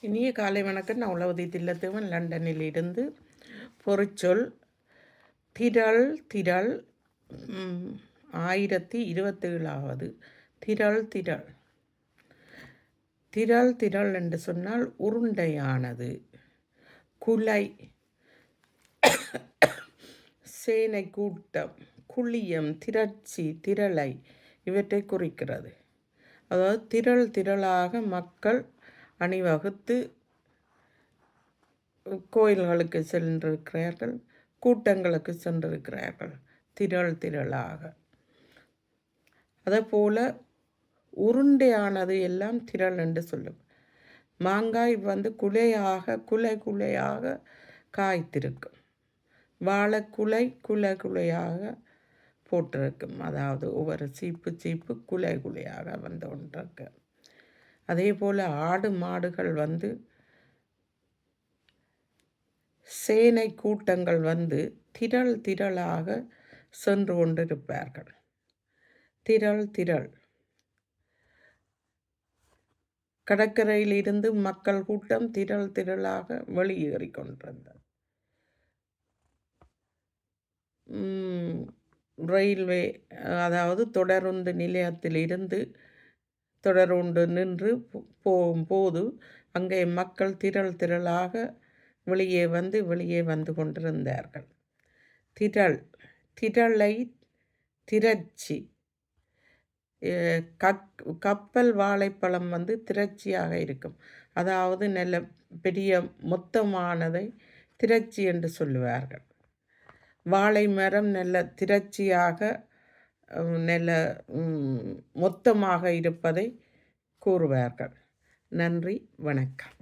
இனிய காலை வணக்கம். நான் உளவதி தில்லத்தேவன் லண்டனில் இருந்து. பொறிச்சொல் திரள் திரள் 1027. திரள் திரள் திரள் திரள் என்று சொன்னால் உருண்டையானது. குலை, சேனை கூட்டம், குளியம், திரட்சி, திரளை இவற்றை குறிக்கிறது. அதாவது திரள் திரளாக மக்கள் அணிவகுத்து கோயில்களுக்கு சென்றிருக்கிறார்கள், கூட்டங்களுக்கு சென்றிருக்கிறார்கள் திரள் திரளாக. அதேபோல் உருண்டையானது எல்லாம் திரள் என்று சொல்லும். மாங்காய் குலையாக குலையாக காய்த்திருக்கும். வாழைக்குலை குலையாக போட்டிருக்கும். அதாவது ஒவ்வொரு சீப்பு குலையாக கொண்டிருக்கு. அதே போல் ஆடு மாடுகள் சேனை கூட்டங்கள் திரள் திரளாக சென்று கொண்டிருப்பார்கள். திரள் திரள் கடற்கரையில் இருந்து மக்கள் கூட்டம் திரள் திரளாக வெளியேறி கொண்டிருந்தது. ரயில்வே, அதாவது தொடருந்து நிலையத்தில் இருந்து தொடருந்து நின்று போகும்போது அங்கே மக்கள் திரள் திரளாக வெளியே வந்து கொண்டிருந்தார்கள். திரளை திரட்சி. கப்பல் வாழைப்பழம் திரட்சியாக இருக்கும். அதாவது நல்ல பெரிய மொத்தமானதை திரட்சி என்று சொல்லுவார்கள். வாழை மரம் நல்ல திரட்சியாக நல்ல மொத்தமாக இருப்பதை கூறுவார்கள். நன்றி, வணக்கம்.